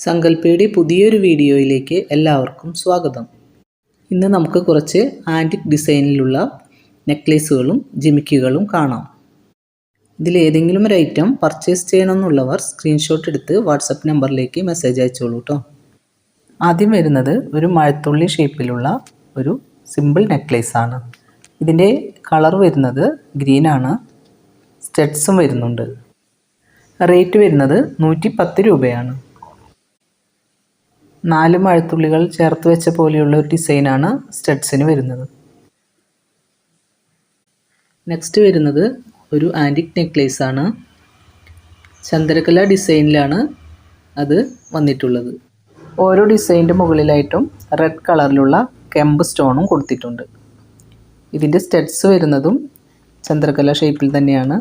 സങ്കല്പയുടെ പുതിയൊരു വീഡിയോയിലേക്ക് എല്ലാവർക്കും സ്വാഗതം. ഇന്ന് നമുക്ക് കുറച്ച് ആൻറ്റിക് ഡിസൈനിലുള്ള നെക്ലേസുകളും ജിമിക്കുകളും കാണാം. ഇതിലേതെങ്കിലും ഒരു ഐറ്റം പർച്ചേസ് ചെയ്യണമെന്നുള്ളവർ സ്ക്രീൻഷോട്ട് എടുത്ത് വാട്സപ്പ് നമ്പറിലേക്ക് മെസ്സേജ് അയച്ചോളൂ കേട്ടോ. ആദ്യം വരുന്നത് ഒരു മഴത്തുള്ളി ഷേപ്പിലുള്ള ഒരു സിമ്പിൾ നെക്ലേസാണ്. ഇതിൻ്റെ കളർ വരുന്നത് ഗ്രീനാണ്. സ്റ്റഡ്സും വരുന്നുണ്ട്. റേറ്റ് വരുന്നത് 110 രൂപയാണ്. 4 മഴത്തുള്ളികൾ ചേർത്ത് വെച്ച പോലെയുള്ള ഒരു ഡിസൈനാണ് സ്റ്റഡ്സിന് വരുന്നത്. നെക്സ്റ്റ് വരുന്നത് ഒരു ആൻറ്റിക് നെക്ലേസാണ്. ചന്ദ്രകല ഡിസൈനിലാണ് അത് വന്നിട്ടുള്ളത്. ഓരോ ഡിസൈനിൻ്റെ മുകളിലായിട്ടും റെഡ് കളറിലുള്ള കെമ്പ് സ്റ്റോണും കൊടുത്തിട്ടുണ്ട്. ഇതിൻ്റെ സ്റ്റഡ്സ് വരുന്നതും ചന്ദ്രകല ഷേപ്പിൽ തന്നെയാണ്.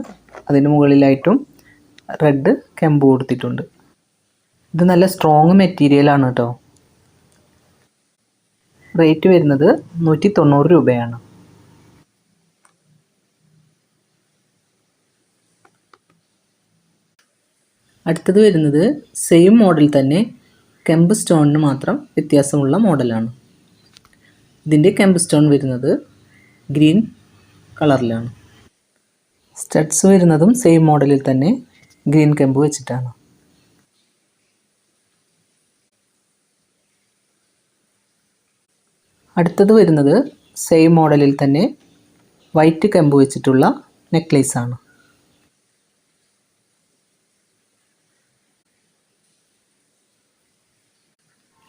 അതിന് മുകളിലായിട്ടും റെഡ് കെമ്പ് കൊടുത്തിട്ടുണ്ട്. ഇത് നല്ല സ്ട്രോങ് മെറ്റീരിയലാണ് കേട്ടോ. റേറ്റ് വരുന്നത് 190 രൂപയാണ്. അടുത്തത് വരുന്നത് സെയിം മോഡൽ തന്നെ കെമ്പ് സ്റ്റോണിന് മാത്രം വ്യത്യാസമുള്ള മോഡലാണ്. ഇതിൻ്റെ കെമ്പ് സ്റ്റോൺ വരുന്നത് ഗ്രീൻ കളറിലാണ്. സ്റ്റഡ്സ് വരുന്നതും സെയിം മോഡലിൽ തന്നെ ഗ്രീൻ കെമ്പ് വെച്ചിട്ടാണ്. അടുത്തത് വരുന്നത് സെയിം മോഡലിൽ തന്നെ വൈറ്റ് കെമ്പ് വെച്ചിട്ടുള്ള നെക്ലേസാണ്.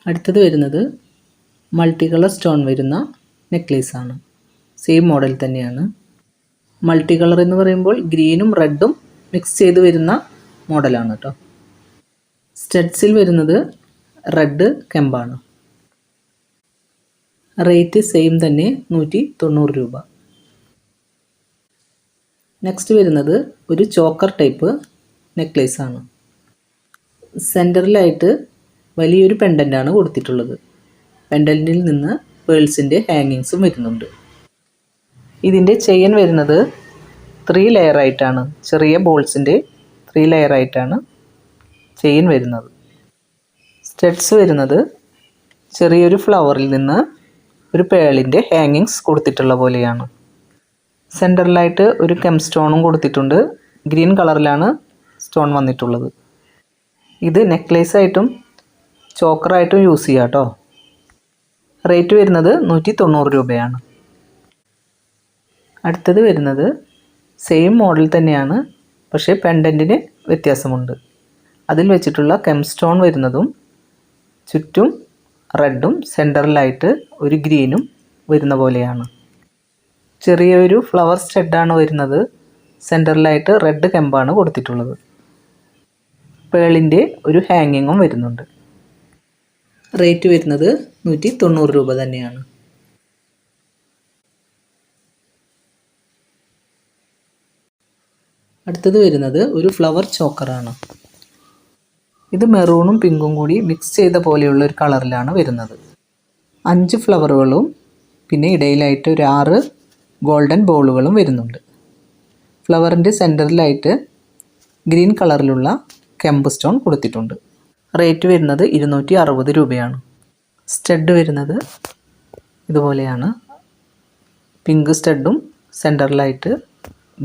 അടുത്തത് വരുന്നത് മൾട്ടി കളർ സ്റ്റോൺ വരുന്ന നെക്ലേസാണ്. സെയിം മോഡൽ തന്നെയാണ്. മൾട്ടി കളർ എന്ന് പറയുമ്പോൾ ഗ്രീനും റെഡും മിക്സ് ചെയ്ത് വരുന്ന മോഡലാണ് കേട്ടോ. സ്റ്റഡ്സിൽ വരുന്നത് റെഡ് കെമ്പാണ്. റേറ്റ് സെയിം തന്നെ 190 രൂപ. നെക്സ്റ്റ് വരുന്നത് ഒരു ചോക്കർ ടൈപ്പ് നെക്ലേസാണ്. സെൻറ്ററിലായിട്ട് വലിയൊരു പെൻഡൻ്റാണ് കൊടുത്തിട്ടുള്ളത്. പെൻഡൻറ്റിൽ നിന്ന് പേൾസിൻ്റെ ഹാങ്ങിങ്സും വരുന്നുണ്ട്. ഇതിൻ്റെ ചെയിൻ വരുന്നത് 3 ലെയറായിട്ടാണ്. ചെറിയ ബോൾസിൻ്റെ 3 ലെയറായിട്ടാണ് ചെയിൻ വരുന്നത്. സ്റ്റഡ്സ് വരുന്നത് ചെറിയൊരു ഫ്ലവറിൽ നിന്ന് ഒരു പേളിൻ്റെ ഹാങ്ങിങ്സ് കൊടുത്തിട്ടുള്ള പോലെയാണ്. സെൻറ്ററിലായിട്ട് ഒരു കെം സ്റ്റോണും കൊടുത്തിട്ടുണ്ട്. ഗ്രീൻ കളറിലാണ് സ്റ്റോൺ വന്നിട്ടുള്ളത്. ഇത് നെക്ലേസായിട്ടും ചോക്കറായിട്ടും യൂസ് ചെയ്യാം കേട്ടോ. റേറ്റ് വരുന്നത് 190 രൂപയാണ്. അടുത്തത് വരുന്നത് സെയിം മോഡൽ തന്നെയാണ്, പക്ഷേ പെൻഡൻറ്റിന് വ്യത്യാസമുണ്ട്. അതിൽ വെച്ചിട്ടുള്ള കെം സ്റ്റോൺ വരുന്നതും ചുറ്റും റെഡും സെൻറ്ററിലായിട്ട് ഒരു ഗ്രീനും വരുന്ന പോലെയാണ്. ചെറിയൊരു ഫ്ലവർ സ്റ്റഡാണ് വരുന്നത്. സെൻറ്ററിലായിട്ട് റെഡ് കെമ്പാണ് കൊടുത്തിട്ടുള്ളത്. പേളിൻ്റെ ഒരു ഹാങ്ങിങ്ങും വരുന്നുണ്ട്. റേറ്റ് വരുന്നത് 190 രൂപ തന്നെയാണ്. അടുത്തത് വരുന്നത് ഒരു ഫ്ലവർ ചോക്കറാണ്. ഇത് മെറൂണും പിങ്കും കൂടി മിക്സ് ചെയ്ത പോലെയുള്ള ഒരു കളറിലാണ് വരുന്നത്. 5 ഫ്ലവറുകളും പിന്നെ ഇടയിലായിട്ട് ഒരു 6 ഗോൾഡൻ ബോളുകളും വരുന്നുണ്ട്. ഫ്ലവറിൻ്റെ സെൻറ്ററിലായിട്ട് ഗ്രീൻ കളറിലുള്ള കെമ്പ് സ്റ്റോൺ കൊടുത്തിട്ടുണ്ട്. റേറ്റ് വരുന്നത് 260 രൂപയാണ്. സ്റ്റഡ് വരുന്നത് ഇതുപോലെയാണ്. പിങ്ക് സ്റ്റഡും സെൻറ്ററിലായിട്ട്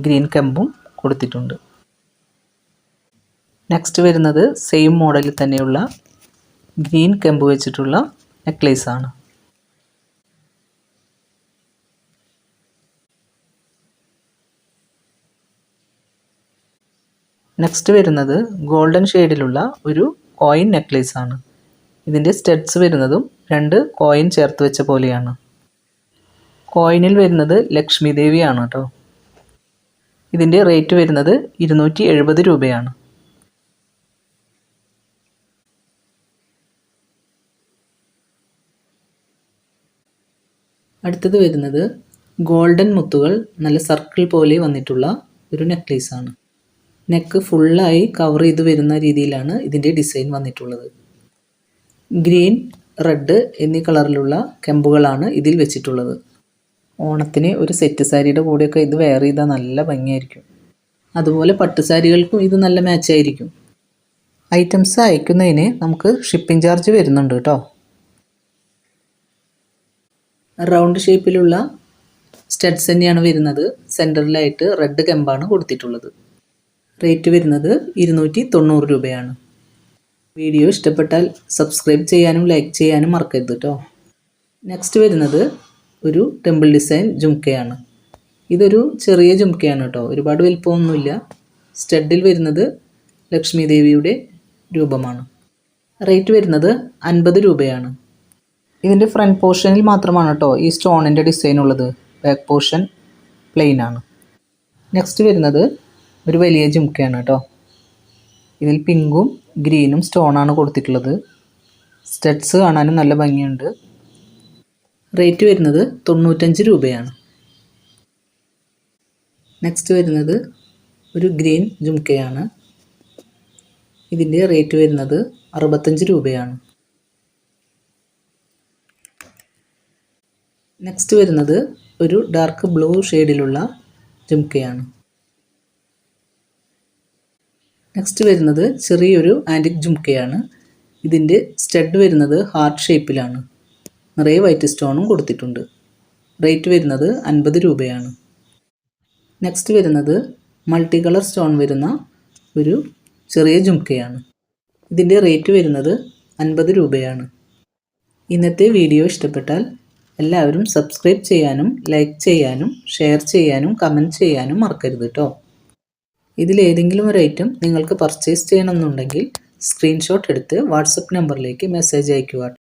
ഗ്രീൻ കെമ്പും കൊടുത്തിട്ടുണ്ട്. നെക്സ്റ്റ് വരുന്നത് സെയിം മോഡലിൽ തന്നെയുള്ള ഗ്രീൻ കെമ്പ് വെച്ചിട്ടുള്ള നെക്ലേസാണ്. നെക്സ്റ്റ് വരുന്നത് ഗോൾഡൻ ഷെയ്ഡിലുള്ള ഒരു കോയിൻ നെക്ലേസാണ്. ഇതിൻ്റെ സ്റ്റഡ്സ് വരുന്നതും 2 കോയിൻ ചേർത്ത് വെച്ച പോലെയാണ്. കോയിനിൽ വരുന്നത് ലക്ഷ്മി ദേവിയാണ് കേട്ടോ. ഇതിൻ്റെ റേറ്റ് വരുന്നത് 270 രൂപയാണ്. അടുത്തത് വരുന്നത് ഗോൾഡൻ മുത്തുകൾ നല്ല സർക്കിൾ പോലെ വന്നിട്ടുള്ള ഒരു നെക്ലേസാണ്. നെക്ക് ഫുള്ളായി കവർ ചെയ്ത് വരുന്ന രീതിയിലാണ് ഇതിൻ്റെ ഡിസൈൻ വന്നിട്ടുള്ളത്. ഗ്രീൻ, റെഡ് എന്നീ കളറിലുള്ള കെമ്പുകളാണ് ഇതിൽ വെച്ചിട്ടുള്ളത്. ഓണത്തിന് ഒരു സെറ്റ് സാരിയുടെ കൂടെയൊക്കെ ഇത് വെയർ ചെയ്താൽ നല്ല ഭംഗിയായിരിക്കും. അതുപോലെ പട്ടുസാരികൾക്കും ഇത് നല്ല മാച്ചായിരിക്കും. ഐറ്റംസ് അയക്കുന്നതിന് നമുക്ക് ഷിപ്പിംഗ് ചാർജ് വരുന്നുണ്ട് കേട്ടോ. റൗണ്ട് ഷേപ്പിലുള്ള സ്റ്റഡ്സ് തന്നെയാണ് വരുന്നത്. സെൻറ്ററിലായിട്ട് റെഡ് കമ്പാണ് കൊടുത്തിട്ടുള്ളത്. റേറ്റ് വരുന്നത് 290 രൂപയാണ്. വീഡിയോ ഇഷ്ടപ്പെട്ടാൽ സബ്സ്ക്രൈബ് ചെയ്യാനും ലൈക്ക് ചെയ്യാനും മറക്കരുത് കേട്ടോ. നെക്സ്റ്റ് വരുന്നത് ഒരു ടെമ്പിൾ ഡിസൈൻ ജുംക്കയാണ്. ഇതൊരു ചെറിയ ജുംക്കയാണ് കേട്ടോ, ഒരുപാട് വലിപ്പമൊന്നുമില്ല. സ്റ്റഡിൽ വരുന്നത് ലക്ഷ്മി ദേവിയുടെ രൂപമാണ്. റേറ്റ് വരുന്നത് 50 രൂപയാണ്. ഇതിൻ്റെ ഫ്രണ്ട് പോർഷനിൽ മാത്രമാണ് കേട്ടോ ഈ സ്റ്റോണിൻ്റെ ഡിസൈൻ ഉള്ളത്. ബാക്ക് പോർഷൻ പ്ലെയിൻ ആണ്. നെക്സ്റ്റ് വരുന്നത് ഒരു വലിയ ജുംക്കയാണ് കേട്ടോ. ഇതിൽ പിങ്കും ഗ്രീനും സ്റ്റോണാണ് കൊടുത്തിട്ടുള്ളത്. സ്റ്റഡ്സ് കാണാനും നല്ല ഭംഗിയുണ്ട്. റേറ്റ് വരുന്നത് 95 രൂപയാണ്. നെക്സ്റ്റ് വരുന്നത് ഒരു ഗ്രീൻ ജുംക്കയാണ്. ഇതിൻ്റെ റേറ്റ് വരുന്നത് 65 രൂപയാണ്. നെക്സ്റ്റ് വരുന്നത് ഒരു ഡാർക്ക് ബ്ലൂ ഷെയ്ഡിലുള്ള ജുംക്കയാണ്. നെക്സ്റ്റ് വരുന്നത് ചെറിയൊരു ആൻറ്റിക് ജുംക്കയാണ്. ഇതിൻ്റെ സ്റ്റഡ് വരുന്നത് ഹാർട്ട് ഷേപ്പിലാണ്. നിറയെ വൈറ്റ് സ്റ്റോണും കൊടുത്തിട്ടുണ്ട്. റേറ്റ് വരുന്നത് 50 രൂപയാണ്. നെക്സ്റ്റ് വരുന്നത് മൾട്ടി കളർ സ്റ്റോൺ വരുന്ന ഒരു ചെറിയ ജുംക്കയാണ്. ഇതിൻ്റെ റേറ്റ് വരുന്നത് 50 രൂപയാണ്. ഇന്നത്തെ വീഡിയോ ഇഷ്ടപ്പെട്ടാൽ എല്ലാവരും സബ്സ്ക്രൈബ് ചെയ്യാനും ലൈക്ക് ചെയ്യാനും ഷെയർ ചെയ്യാനും കമൻറ്റ് ചെയ്യാനും മറക്കരുത് കേട്ടോ. ഇതിലേതെങ്കിലും ഒരു ഐറ്റം നിങ്ങൾക്ക് പർച്ചേസ് ചെയ്യണമെന്നുണ്ടെങ്കിൽ സ്ക്രീൻഷോട്ട് എടുത്ത് വാട്സപ്പ് നമ്പറിലേക്ക് മെസ്സേജ് അയയ്ക്കുക.